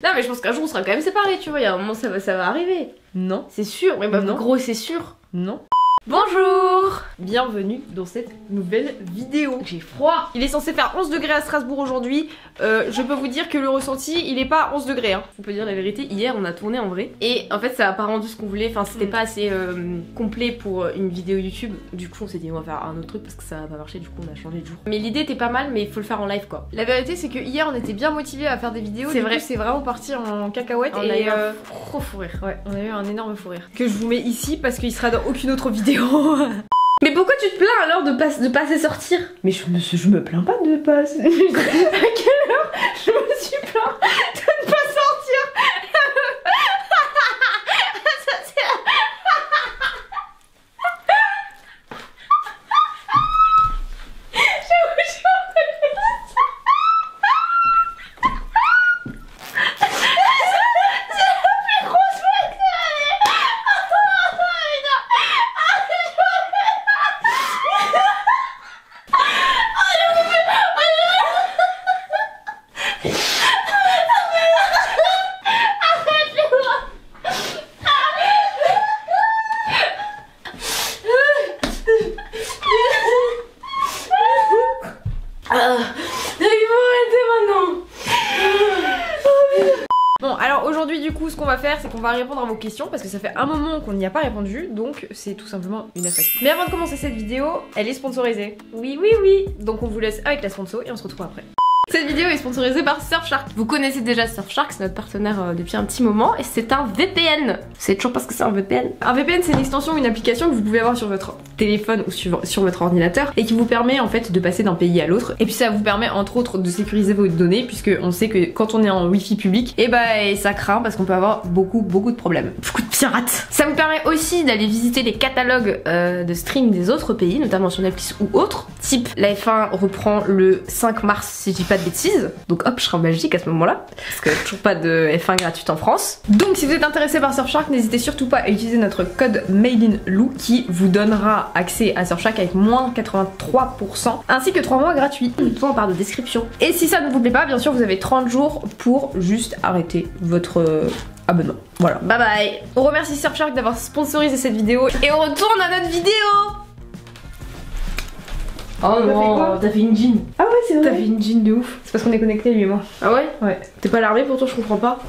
Non mais je pense qu'un jour on sera quand même séparés, tu vois, il y a un moment ça va arriver. Non. C'est sûr, mais bah, Non. gros c'est sûr. Non. Bonjour. Bienvenue dans cette nouvelle vidéo. J'ai froid. Il est censé faire 11 degrés à Strasbourg aujourd'hui. Je peux vous dire que le ressenti, il est pas 11 degrés. Hein. On peut dire la vérité, hier on a tourné en vrai. Et en fait ça a pas rendu ce qu'on voulait. Enfin c'était pas assez complet pour une vidéo YouTube. Du coup on s'est dit on va faire un autre truc parce que ça va pas marcher. Du coup on a changé de jour. Mais l'idée était pas mal mais il faut le faire en live quoi. La vérité c'est que hier on était bien motivés à faire des vidéos. C'est vrai. C'est vraiment parti en cacahuète. On a eu un gros fou rire. Ouais, on a eu un énorme fou rire. Que je vous mets ici parce qu'il sera dans aucune autre vidéo. Mais pourquoi tu te plains alors de pas assez sortir? Mais je me plains pas de pas. À quelle heure je me suis plaint de ne pas sortir? Ça c'est... Bon alors aujourd'hui du coup ce qu'on va faire c'est qu'on va répondre à vos questions parce que ça fait un moment qu'on n'y a pas répondu donc c'est tout simplement une FAQ. Mais avant de commencer cette vidéo, elle est sponsorisée. Oui oui oui. Donc on vous laisse avec la sponsor et on se retrouve après. Cette vidéo est sponsorisée par Surfshark. Vous connaissez déjà Surfshark, c'est notre partenaire depuis un petit moment et c'est un VPN. Vous savez toujours pas ce que c'est un VPN? Un VPN c'est une extension ou une application que vous pouvez avoir sur votre téléphone ou sur votre ordinateur et qui vous permet en fait de passer d'un pays à l'autre. Et puis ça vous permet entre autres de sécuriser vos données puisque on sait que quand on est en wifi public, et ça craint parce qu'on peut avoir beaucoup de problèmes. Beaucoup de pirates. Ça vous permet aussi d'aller visiter les catalogues de stream des autres pays, notamment sur Netflix ou autres. Type la F1 reprend le 5 mars si je dis pas de bêtises. Donc hop, je serai en Belgique à ce moment-là. Parce que toujours pas de F1 gratuite en France. Donc si vous êtes intéressé par Surfshark, n'hésitez surtout pas à utiliser notre code MADEINLOU qui vous donnera accès à Surfshark avec moins 83% ainsi que 3 mois gratuits. Tout en barre de description. Et si ça ne vous plaît pas, bien sûr vous avez 30 jours pour juste arrêter votre abonnement. Voilà. Bye bye. On remercie Surfshark d'avoir sponsorisé cette vidéo et on retourne à notre vidéo. Oh non, t'as fait une jean. Ah ouais c'est vrai. T'as fait une jean de ouf. C'est parce qu'on est connectés lui et moi. Ah ouais? Ouais. T'es pas alarmée pour toi, je comprends pas.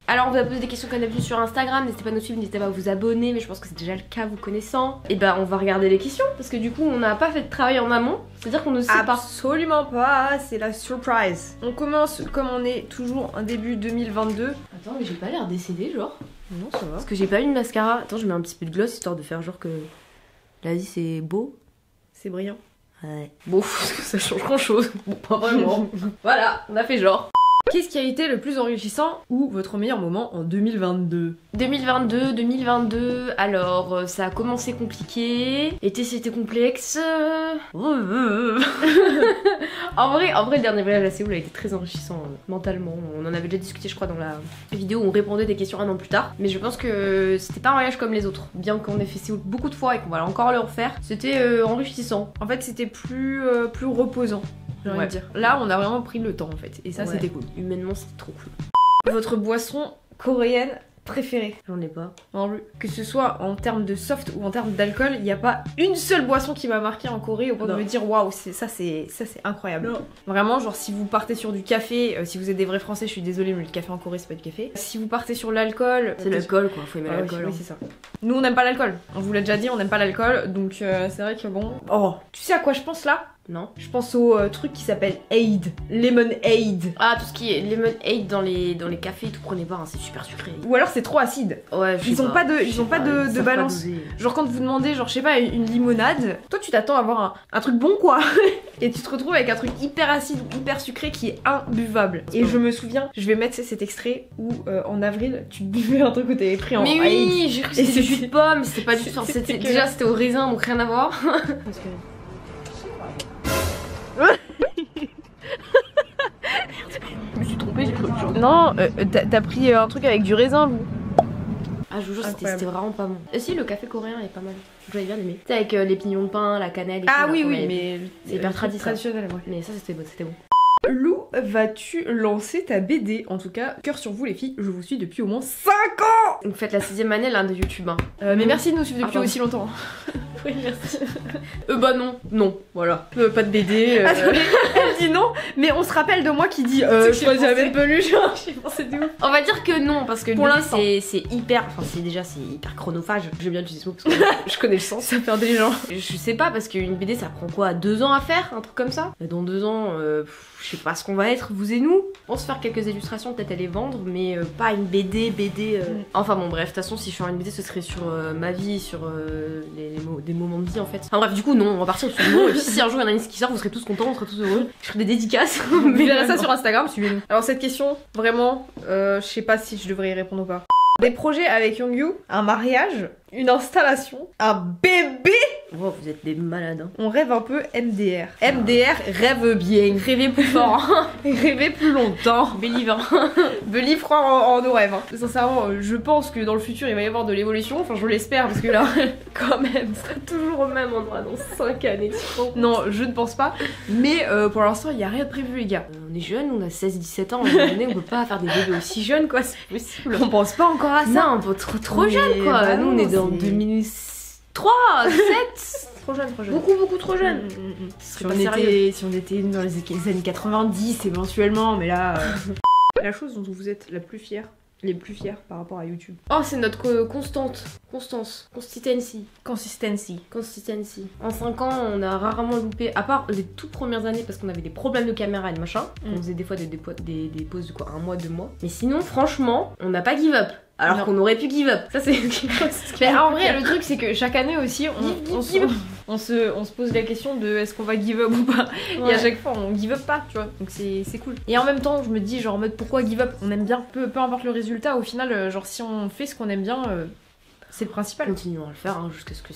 Alors on vous a posé des questions comme d'habitude sur Instagram, n'hésitez pas à nous suivre, n'hésitez pas à vous abonner, mais je pense que c'est déjà le cas vous connaissant. Et bah on va regarder les questions, parce que du coup on n'a pas fait de travail en amont, c'est-à-dire qu'on ne sait pas. Absolument pas, c'est la surprise. On commence comme on est toujours en début 2022. Attends mais j'ai pas l'air décédée genre. Non ça va. Parce que j'ai pas eu de mascara. Attends je mets un petit peu de gloss histoire de faire genre que là c'est beau. C'est brillant. Ouais. Bon, est-ce que ça change grand chose? Bon pas vraiment. Voilà, on a fait genre. Qu'est-ce qui a été le plus enrichissant ou votre meilleur moment en 2022? 2022, alors ça a commencé compliqué, été c'était complexe. En vrai le dernier voyage à Séoul a été très enrichissant mentalement. On en avait déjà discuté je crois dans la vidéo où on répondait des questions un an plus tard. Mais je pense que c'était pas un voyage comme les autres. Bien qu'on ait fait Séoul beaucoup de fois et qu'on va encore le refaire, c'était enrichissant. En fait c'était plus reposant. J'ai envie de dire. Là, on a vraiment pris le temps en fait, et ça c'était cool. Humainement, c'était trop cool. Votre boisson coréenne préférée? J'en ai pas. Non plus. Que ce soit en termes de soft ou en termes d'alcool, il n'y a pas une seule boisson qui m'a marqué en Corée au point de me dire waouh, ça c'est incroyable. Non. Vraiment, genre si vous partez sur du café, si vous êtes des vrais Français, je suis désolée, mais le café en Corée c'est pas du café. Si vous partez sur l'alcool, c'est l'alcool quoi, faut aimer l'alcool. Oui, c'est ça. Nous on n'aime pas l'alcool. On vous l'a déjà dit, on n'aime pas l'alcool, donc c'est vrai que bon. Oh, tu sais à quoi je pense là? Non. Je pense au truc qui s'appelle Aid. Lemonade. Ah, tout ce qui est Lemonade dans les cafés, tout prenez pas, hein, c'est super sucré. Ou alors c'est trop acide. Ouais, ils ont pas de balance. Genre quand vous demandez, genre je sais pas, une limonade, toi tu t'attends à avoir un truc bon quoi. Et tu te retrouves avec un truc hyper acide ou hyper sucré qui est imbuvable. Et je me souviens, je vais mettre cet extrait où en avril, tu buvais un truc où t'avais pris en Mais oui, Aid. j'ai cru que c'était du jus de pomme, c'était pas du tout. Déjà c'était au raisin, donc rien à voir. Parce que... Je me suis trompée, j'ai pris autre chose. Non, t'as pris un truc avec du raisin, Lou. Ah, je vous jure, c'était vraiment pas bon. Et si, le café coréen est pas mal. J'avais bien aimé. Tu sais, avec les pignons de pain, la cannelle et ah tout, oui, là, oui, mais c'est hyper traditionnel. Ouais. Mais ça, c'était bon. vas-tu lancer ta BD? En tout cas, cœur sur vous les filles, je vous suis depuis au moins 5 ans. Vous faites la 6ème année là de YouTube. Hein. Mais merci de nous suivre depuis aussi longtemps. Oui, merci. Bah non, voilà. Pas de BD. Attendez, elle dit non, mais on se rappelle de moi qui dit je crois que j'avais peluche. J'ai pensé de ouf. On va dire que non, parce que pour l'instant c'est hyper. Enfin, c'est hyper chronophage. J'aime bien utiliser ce mot parce que je connais le sens. Ça perd des gens. Je sais pas, parce qu'une BD ça prend quoi, 2 ans à faire? Un truc comme ça? Et dans 2 ans, je sais pas ce qu'on va être, vous et nous. On se faire quelques illustrations, peut-être à les vendre, mais pas une BD. Enfin bon, bref, de toute façon, si je fais une BD, ce serait sur ma vie, sur des moments de vie en fait. Enfin bref, du coup, non, on va partir sur le mot. Et puis si un jour il y en a une qui sort, vous serez tous contents, on serez tous heureux. Je ferai des dédicaces. Vous verrez ça sur Instagram, suivez-nous. Alors, cette question, vraiment, je sais pas si je devrais y répondre ou pas. Des projets avec Youngyu, un mariage, une installation, un bébé. Oh, vous êtes des malades. Hein. On rêve un peu MDR. MDR rêve bien. Rêvez plus fort. Rêvez plus longtemps. Believe. Believe, croire en nos rêves. Hein. Sincèrement, je pense que dans le futur, il va y avoir de l'évolution. Enfin, je l'espère, parce que là, quand même, on sera toujours au même endroit dans 5 années. Non, je ne pense pas. Mais pour l'instant, il n'y a rien de prévu, les gars. On est jeunes, on a 16-17 ans. À un moment donné, on peut pas faire des bébés aussi jeunes, quoi. C'est possible. On pense pas encore à ça. Non, trop jeune, quoi. Bah nous, on est dans 2003, 7. Trop jeune. Beaucoup trop jeune. Si on était dans les années 90 éventuellement, mais là... La chose dont vous êtes les plus fiers par rapport à YouTube. Oh, c'est notre constance. Consistency. En 5 ans, on a rarement loupé, à part les toutes premières années parce qu'on avait des problèmes de caméra et de machin. On faisait des fois des pauses de quoi, 1 mois, 2 mois. Mais sinon, franchement, on n'a pas give up. Alors qu'on aurait pu give up. Ça, c'est. Mais en vrai, le truc, c'est que chaque année aussi, on se pose la question de est-ce qu'on va give up ou pas. Ouais. Et à chaque fois, on give up pas, tu vois. Donc c'est cool. Et en même temps, je me dis, genre, en mode pourquoi give up? On aime bien, peu importe le résultat, au final, genre, si on fait ce qu'on aime bien. C'est le principal. Continuons à le faire hein, jusqu'à ce que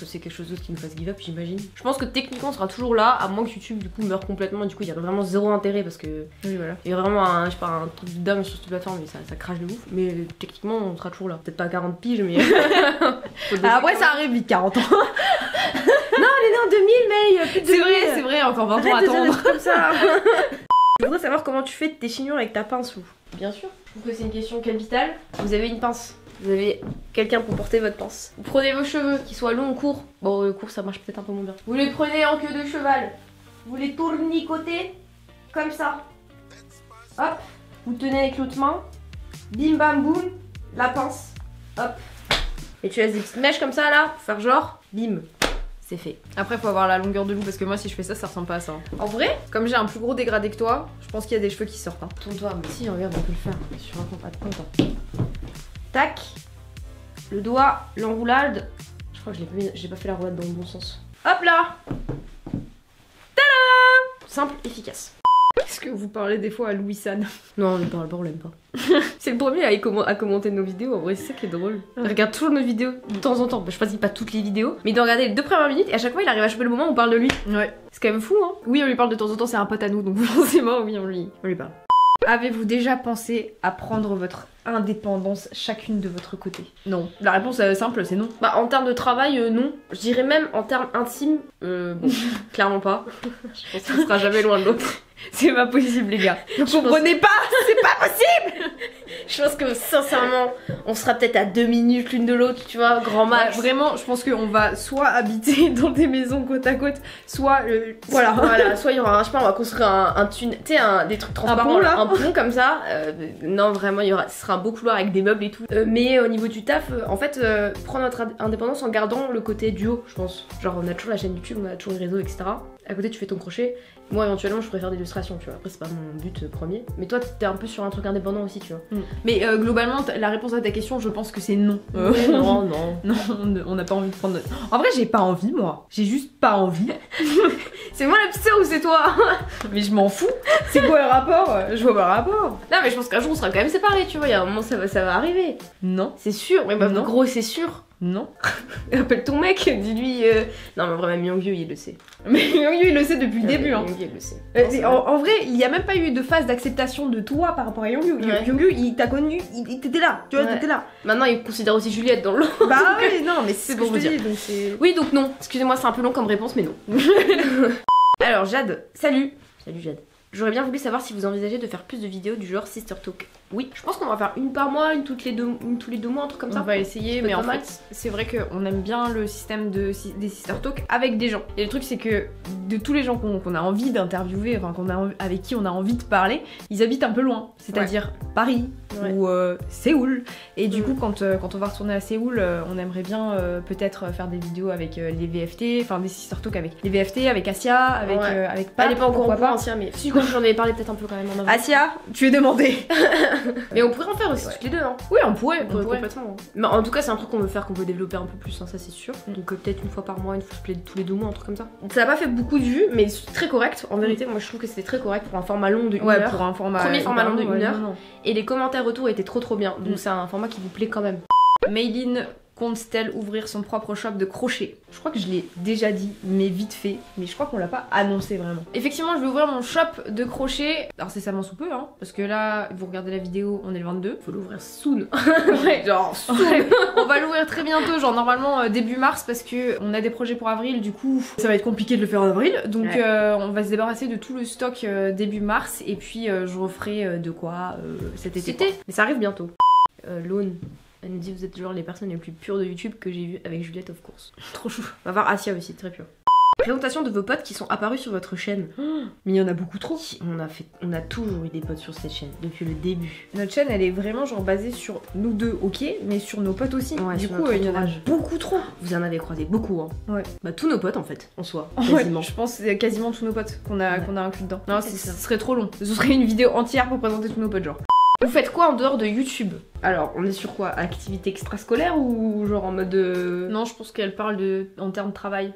c'est quelque chose d'autre qui nous fasse give up, j'imagine. Je pense que techniquement on sera toujours là, à moins que YouTube du coup meure complètement. Du coup il y a vraiment zéro intérêt parce que oui, voilà. Il y a vraiment un truc de dingue sur cette plateforme et ça crache de ouf. Mais techniquement on sera toujours là. Peut-être pas à 40 piges mais. Après ça arrive vite 40 ans. Non elle est née en 2000 mais plus de 2000. C'est vrai, encore 20 ans à attendre. Comme ça. Je voudrais savoir comment tu fais tes chignons avec ta pince ou. Bien sûr. Je trouve que c'est une question capitale. Vous avez une pince. Vous avez quelqu'un pour porter votre pince. Vous prenez vos cheveux, qu'ils soient longs ou courts. Bon, court ça marche peut-être un peu moins bien. Vous les prenez en queue de cheval. Vous les tournicotez comme ça. Hop. Vous tenez avec l'autre main. Bim bam boum. La pince. Hop. Et tu laisses des petites mèches comme ça là. Pour faire genre. Bim. C'est fait. Après faut avoir la longueur de loup parce que moi si je fais ça ressemble pas à ça. En vrai, comme j'ai un plus gros dégradé que toi, je pense qu'il y a des cheveux qui sortent. Hein. Tourne-toi, mais si regarde on peut le faire. Je raconte pas de temps. Tac, le doigt, l'enroulade. Je crois que j'ai pas fait la roulade dans le bon sens. Hop là. Tada. Simple, efficace. Est-ce que vous parlez des fois à Louis San? Non, on ne parle pas, on l'aime pas. C'est le premier à commenter nos vidéos, en vrai, c'est ça qui est drôle. Il regarde toujours nos vidéos de temps en temps. Je choisis pas toutes les vidéos, mais il doit regarder les 2 premières minutes et à chaque fois il arrive à choper le moment où on parle de lui. Ouais. C'est quand même fou, hein. Oui, on lui parle de temps en temps, c'est un pote à nous, donc forcément, oui, on lui parle. Avez-vous déjà pensé à prendre votre indépendance chacune de votre côté? Non. La réponse simple, c'est non. Bah en termes de travail, non. Je dirais même en termes intimes, bon, clairement pas. Je pense qu'on sera jamais loin de l'autre. C'est pas possible les gars. Vous comprenez pas? C'est pas possible. Je pense que sincèrement, on sera peut-être à 2 minutes l'une de l'autre, tu vois, grand max. Ouais, vraiment, je pense qu'on va soit habiter dans des maisons côte à côte, soit voilà, soit il y aura je sais pas, on va construire un tunnel, tu sais, des trucs transparents, un pont comme ça. Non, vraiment, ce sera un beau couloir avec des meubles et tout. Mais au niveau du taf, en fait, prendre notre indépendance en gardant le côté duo, je pense. Genre, on a toujours la chaîne YouTube, on a toujours les réseaux, etc. À côté, tu fais ton crochet. Moi, éventuellement, je pourrais faire des illustrations, tu vois. Après, c'est pas mon but premier. Mais toi, t'es un peu sur un truc indépendant aussi, tu vois. Mais globalement, la réponse à ta question, je pense que c'est non. Non. Non, on n'a pas envie de prendre. En vrai, j'ai pas envie, moi. J'ai juste pas envie. C'est moi la petite sœur ou c'est toi? Mais je m'en fous. C'est quoi le rapport? Je vois pas le rapport. Non, mais je pense qu'un jour, on sera quand même séparés, tu vois. Il y a un moment, ça va arriver. Non. C'est sûr. Mais bah, non. Gros, c'est sûr. Non. Appelle ton mec, dis-lui. Non, mais vraiment, Myungyu, il le sait. Mais Myungyu, il le sait depuis le début. Hein. Myungyu, il le sait. En vrai, il y a même pas eu de phase d'acceptation de toi par rapport à Myungyu. Ouais. Myungyu, il t'a connu, il t'étais là. Tu vois, t'étais là. Maintenant, il considère aussi Juliette dans le lot. Bah oui, non, mais c'est pour vous dire. Donc oui, donc non. Excusez-moi, c'est un peu long comme réponse, mais non. Alors, Jade. Salut. Salut, Jade. J'aurais bien voulu savoir si vous envisagez de faire plus de vidéos du genre Sister Talk. Oui, je pense qu'on va faire une par mois, une tous les 2 mois, un truc comme ça. On va essayer, mais en fait, c'est vrai qu'on aime bien le système des Sister Talk avec des gens. Et le truc, c'est que de tous les gens qu'on a envie d'interviewer, enfin avec qui on a envie de parler, ils habitent un peu loin, c'est-à-dire Paris ou Séoul. Et du coup, quand on va retourner à Séoul, on aimerait bien peut-être faire des vidéos avec les VFT, enfin des Sister Talk avec les VFT, avec Asia, avec Pat. Elle est pas encore au courant, Asia, mais si j'en avais parlé peut-être un peu quand même en avant. Asia, tu es demandée. Mais on pourrait en faire aussi toutes les deux, hein. Oui, on pourrait. Complètement. Mais en tout cas, c'est un truc qu'on veut faire, qu'on veut développer un peu plus, hein, ça c'est sûr. Donc peut-être une fois par mois, une fois tous les 2 mois, un truc comme ça. Ça a pas fait beaucoup de vues, mais c'est très correct. En vérité, moi je trouve que c'était très correct pour un format long de 1 heure. Pour un format. Premier format long de 1 heure. Et les commentaires retour étaient trop bien. Donc c'est un format qui vous plaît quand même. Maylin compte-t-elle ouvrir son propre shop de crochet? Je crois que je l'ai déjà dit, mais vite fait. Mais je crois qu'on l'a pas annoncé vraiment. Effectivement, je vais ouvrir mon shop de crochet. Alors c'est ça sous peu, hein. Parce que là, vous regardez la vidéo, on est le 22. Faut l'ouvrir soon. Ouais, genre soon. On va l'ouvrir très bientôt, genre normalement début mars, parce que on a des projets pour avril. Du coup, ça va être compliqué de le faire en avril. Donc on va se débarrasser de tout le stock début mars. Et puis je referai de quoi cet été. Mais ça arrive bientôt. Lone. Elle nous dit vous êtes genre les personnes les plus pures de YouTube que j'ai vues avec Juliette of course. Trop chou. On va voir Asia aussi, très pure. Présentation de vos potes qui sont apparus sur votre chaîne. Mais il y en a beaucoup trop. On a toujours eu des potes sur cette chaîne, depuis le début. Notre chaîne elle est vraiment genre basée sur nous deux, ok, mais sur nos potes aussi. Ouais, du coup il y en a beaucoup trop. Vous en avez croisé beaucoup, hein. Ouais. Bah tous nos potes en fait, en soi, quasiment. Ouais, je pense que c'est quasiment tous nos potes qu'on a inclus dedans. Non, ce serait trop long. Ce serait une vidéo entière pour présenter tous nos potes genre. Vous faites quoi en dehors de YouTube? Alors, on est sur quoi? Activité extrascolaire ou genre en mode... Non, je pense qu'elle parle en termes de travail.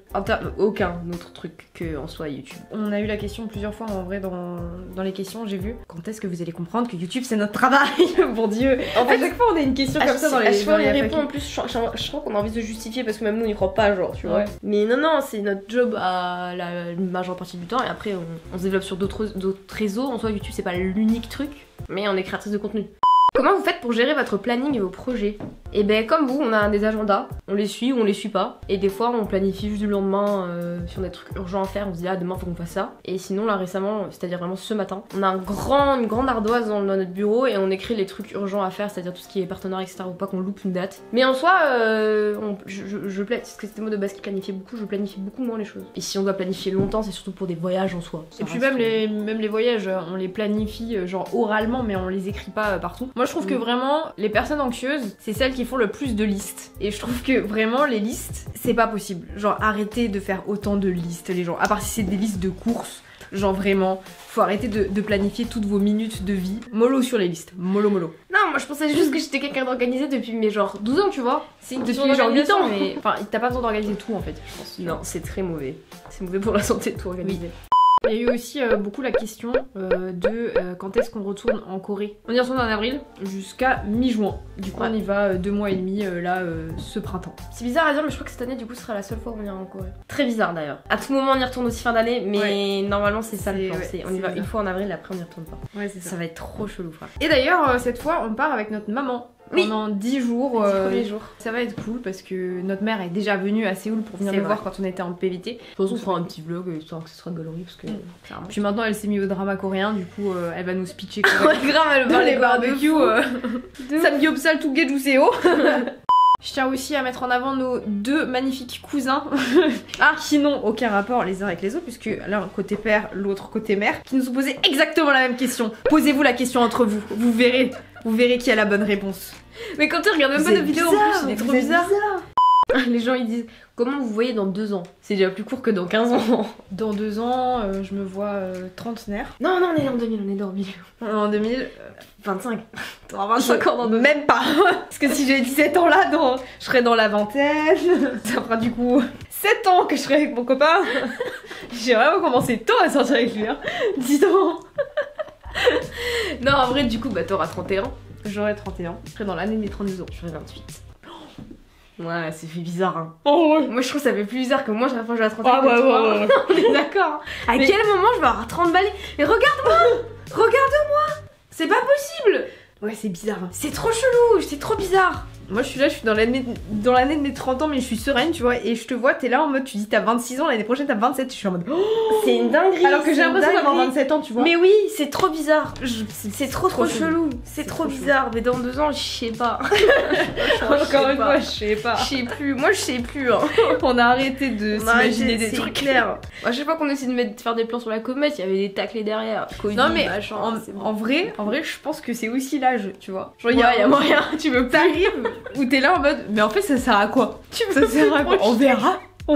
Aucun autre truc que en soi YouTube. On a eu la question plusieurs fois en vrai dans les questions, j'ai vu. Quand est-ce que vous allez comprendre que YouTube c'est notre travail? Bon Dieu. En fait, à chaque fois on a une question comme ça dans les réponses. En plus, je crois qu'on a envie de se justifier parce que même nous on y croit pas, genre, tu vois. Mais non, c'est notre job à la majeure partie du temps et après on se développe sur d'autres réseaux. En soi, YouTube c'est pas l'unique truc, mais on est créatrice de contenu. Comment vous faites pour gérer votre planning et vos projets? Et ben comme vous, on a des agendas, on les suit ou on les suit pas. Et des fois on planifie juste du lendemain si on a des trucs urgents à faire, on se dit ah demain faut qu'on fasse ça. Et sinon là récemment, c'est-à-dire vraiment ce matin, on a une grande ardoise dans notre bureau et on écrit les trucs urgents à faire, c'est-à-dire tout ce qui est partenariat etc. ou pas qu'on loupe une date. Mais en soi, parce que c'était moi de base qui planifiait beaucoup, je planifie beaucoup moins les choses. Et si on doit planifier longtemps, c'est surtout pour des voyages en soi. Et puis même les voyages, on les planifie genre oralement mais on les écrit pas partout. Moi je trouve que vraiment les personnes anxieuses c'est celles qui font le plus de listes et je trouve que vraiment les listes c'est pas possible, genre arrêtez de faire autant de listes les gens, à part si c'est des listes de courses, genre vraiment faut arrêter de planifier toutes vos minutes de vie, mollo sur les listes, mollo. Non moi je pensais juste que j'étais quelqu'un d'organisé depuis mes genre 12 ans tu vois, c'est depuis genre 8 ans mais enfin t'as pas besoin d'organiser tout en fait je pense. Non c'est très mauvais, c'est mauvais pour la santé de tout organiser. Oui. Il y a eu aussi beaucoup la question de quand est-ce qu'on retourne en Corée. On y retourne en avril jusqu'à mi-juin. Du coup on y va 2 mois et demi là ce printemps. C'est bizarre à dire mais je crois que cette année du coup ce sera la seule fois où on ira en Corée. Très bizarre d'ailleurs. À tout moment on y retourne aussi fin d'année mais normalement c'est ça le plan. On y va une fois en avril, après on y retourne pas. Ouais c'est ça. Ça va être trop chelou frère. Et d'ailleurs cette fois on part avec notre maman. Pendant 10 jours, 10 premiers jours. Ça va être cool parce que notre mère est déjà venue à Séoul pour venir nous voir quand on était en PVT. De toute façon on fera un petit vlog histoire que ce soit galerie parce que puis maintenant elle s'est mise au drama coréen, du coup elle va nous speecher grave elle va les barbecues Samgyeopsal Tougejuseo. Je tiens aussi à mettre en avant nos 2 magnifiques cousins qui n'ont aucun rapport les uns avec les autres puisque l'un côté père, l'autre côté mère, qui nous ont posé exactement la même question. Posez-vous la question entre vous, vous verrez qui a la bonne réponse. Mais quand tu regardes même pas de vidéo en plus, c'est trop bizarre. Les gens ils disent comment vous voyez dans 2 ans? C'est déjà plus court que dans 15 ans. Dans 2 ans, je me vois trentenaire. Non, on est en 2000, on est dans 2000. En 2000, 25. T'auras 25 ans dans 2 ans. Même pas. Parce que si j'ai 17 ans là, je serai dans la vingtaine. Ça fera du coup 7 ans que je serai avec mon copain. J'ai vraiment commencé tôt à sortir avec lui, hein. 10 ans. Non, en vrai, du coup, bah t'auras 31. J'aurai 31. Je serai dans l'année de mes 32 ans. J'aurai 28. Ouais, c'est fait bizarre, hein. Oh ouais. Moi, je trouve que ça fait plus bizarre que moi, chaque fois que je vais à 30 ah ouais. On est d'accord. À quel moment je vais avoir 30 balais? Mais regarde-moi. Regarde-moi. C'est pas possible. Ouais, c'est bizarre. C'est trop chelou, c'est trop bizarre. Moi je suis là, je suis dans l'année de mes 30 ans mais je suis sereine tu vois, et je te vois, t'es là en mode tu dis t'as 26 ans, l'année prochaine t'as 27, je suis en mode c'est une dinguerie. alors que j'ai l'impression d'avoir 27 ans tu vois. Mais oui, c'est trop bizarre. C'est trop chelou. C'est trop trop bizarre. Mais dans 2 ans, je sais pas. Encore une fois, je sais pas. Je sais plus. Moi, je sais plus. Hein. On a arrêté de s'imaginer des trucs clairs. À chaque fois qu'on essaie de faire des plans sur la comète, il y avait des taclés derrière. COVID, non mais machin, en vrai, je pense que c'est aussi l'âge, tu vois. Genre il y a moyen. Tu veux pas t'arrives où t'es là en mode mais en fait ça sert à quoi? Ça sert à quoi? On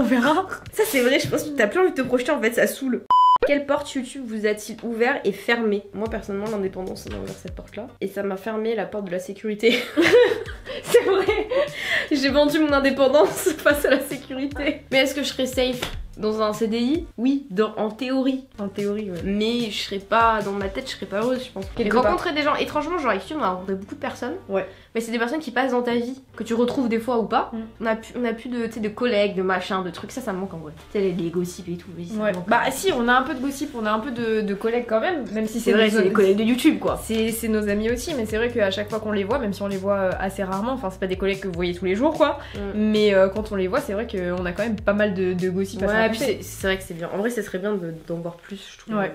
verra. Ça c'est vrai, je pense que t'as plus envie de te projeter, en fait ça saoule. Quelle porte YouTube vous a-t-il ouvert et fermé? Moi personnellement l'indépendance ça m'a ouvert cette porte là et ça m'a fermé la porte de la sécurité. C'est vrai. J'ai vendu mon indépendance face à la sécurité. Mais est-ce que je serais safe dans un CDI? Oui, en théorie. En théorie, ouais. Mais je serais pas, dans ma tête, je serais pas heureuse, je pense. Rencontrer des gens, étrangement, genre avec YouTube, on a rencontré beaucoup de personnes. Ouais. Mais c'est des personnes qui passent dans ta vie, que tu retrouves des fois ou pas. On a plus de collègues, de machins, de trucs, ça me manque en vrai. Tu sais, les gossips et tout. Oui, ouais. Bah si, on a un peu de gossip, on a un peu de collègues quand même si c'est vrai, c'est des collègues de YouTube quoi. C'est nos amis aussi, mais c'est vrai qu'à chaque fois qu'on les voit, même si on les voit assez rarement, enfin c'est pas des collègues que vous voyez tous les jours quoi, mais quand on les voit, c'est vrai qu'on a quand même pas mal de gossip à se raconter. Ouais, puis c'est vrai que c'est bien. En vrai, ça serait bien d'en voir plus, je trouve. Ouais.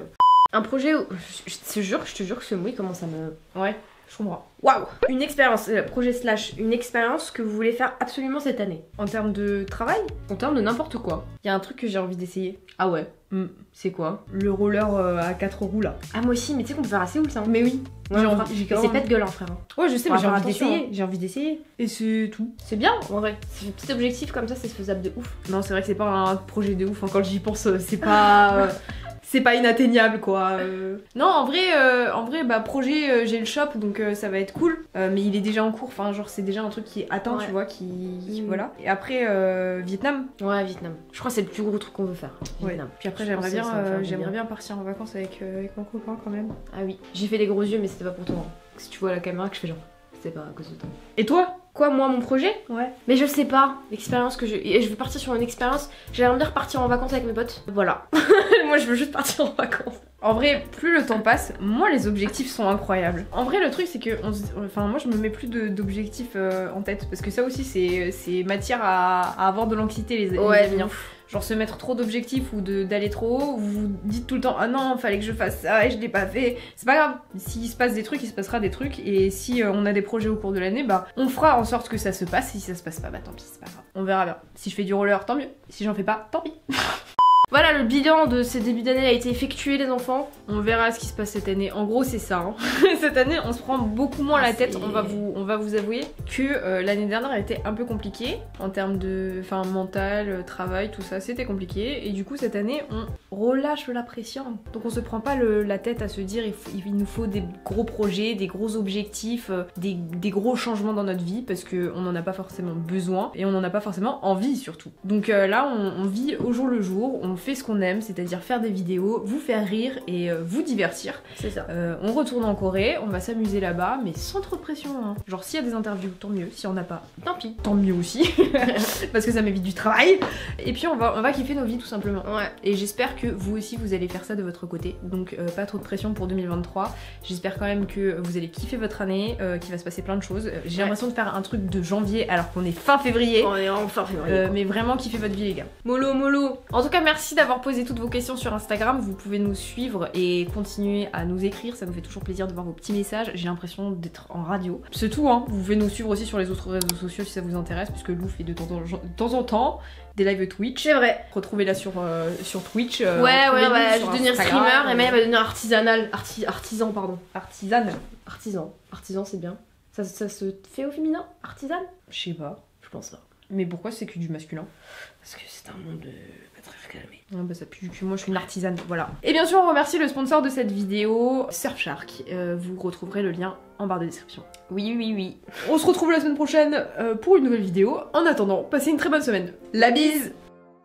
Un projet où, je te jure que ce mot il commence à me... Ouais, je comprends. Waouh! Une expérience, projet / une expérience que vous voulez faire absolument cette année. En termes de travail? En termes de n'importe quoi. Il y a un truc que j'ai envie d'essayer. Ah ouais? C'est quoi? Le roller à 4 roues là. Ah moi aussi, mais tu sais qu'on peut faire assez ouf ça. Mais oui. Ouais, c'est pas de gueule hein frère. Ouais je sais, mais j'ai envie d'essayer. J'ai envie d'essayer. Et c'est tout. C'est bien en vrai. C'est un petit objectif comme ça, c'est faisable de ouf. Non c'est vrai que c'est pas un projet de ouf, hein. Quand j'y pense c'est pas... c'est pas inatteignable quoi. Non en vrai bah projet j'ai le shop donc ça va être cool, mais il est déjà en cours, enfin genre c'est déjà un truc qui est atteint tu vois, qui voilà. Et après Vietnam. Ouais Vietnam. Je crois que c'est le plus gros truc qu'on veut faire. Vietnam. Ouais. Puis après j'aimerais bien partir en vacances avec mon copain quand même. Ah oui. J'ai fait des gros yeux mais c'était pas pour toi. Hein. Si tu vois la caméra que je fais genre c'est pas à cause de toi. Et toi? Quoi, moi, mon projet? Ouais. Mais je sais pas, l'expérience que et je veux partir sur une expérience, j'aimerais bien repartir en vacances avec mes potes. Voilà. Moi, je veux juste partir en vacances. En vrai, plus le temps passe, moins les objectifs sont incroyables. En vrai, le truc, c'est que moi, je me mets plus d'objectifs en tête, parce que ça aussi, c'est matière à avoir de l'anxiété, les amis. Genre se mettre trop d'objectifs ou d'aller trop haut, vous vous dites tout le temps ah non fallait que je fasse ça et je l'ai pas fait. C'est pas grave, s'il se passe des trucs, il se passera des trucs, et si on a des projets au cours de l'année, bah on fera en sorte que ça se passe, et si ça se passe pas, bah tant pis, c'est pas grave. On verra bien. Si je fais du roller, tant mieux. Si j'en fais pas, tant pis. Voilà, le bilan de ce début d'année a été effectué les enfants. On verra ce qui se passe cette année. En gros c'est ça. Hein. Cette année on se prend beaucoup moins la tête. On va vous avouer que l'année dernière a été un peu compliquée en termes de mental, travail, tout ça, c'était compliqué. Et du coup cette année on relâche la pression. Donc on se prend pas la tête à se dire il nous faut des gros projets, des gros objectifs, des gros changements dans notre vie, parce qu'on n'en a pas forcément besoin et on n'en a pas forcément envie surtout. Donc là on vit au jour le jour, on fait ce qu'on aime, c'est-à-dire faire des vidéos, vous faire rire et vous divertir. C'est ça. On retourne en Corée, on va s'amuser là-bas, mais sans trop de pression. Hein. Genre s'il y a des interviews, tant mieux. S'il y en a pas, tant pis. Tant mieux aussi, parce que ça m'évite du travail. Et puis on va kiffer nos vies tout simplement. Ouais. Et j'espère que vous aussi vous allez faire ça de votre côté. Donc pas trop de pression pour 2023. J'espère quand même que vous allez kiffer votre année, qu'il va se passer plein de choses. J'ai l'impression de faire un truc de janvier alors qu'on est fin février. On est en fin février. Mais vraiment kiffez votre vie les gars. Mollo mollo. En tout cas merci d'avoir posé toutes vos questions sur Instagram. Vous pouvez nous suivre et continuer à nous écrire, ça nous fait toujours plaisir de voir vos petits messages. J'ai l'impression d'être en radio. C'est tout hein. Vous pouvez nous suivre aussi sur les autres réseaux sociaux si ça vous intéresse, puisque Lou fait de temps en temps des lives Twitch. C'est vrai. Retrouvez-la sur Twitch. Ouais, je vais devenir streamer et même elle va devenir artisan pardon. Artisan c'est bien. Ça se fait au féminin? Artisane? Je sais pas. Je pense pas. Mais pourquoi c'est que du masculin? Parce que c'est un monde pas très calmé. Ah bah ça pue que moi je suis une artisane, voilà. Et bien sûr on remercie le sponsor de cette vidéo, Surfshark. Vous retrouverez le lien en barre de description. Oui. On se retrouve la semaine prochaine pour une nouvelle vidéo. En attendant, passez une très bonne semaine. La bise!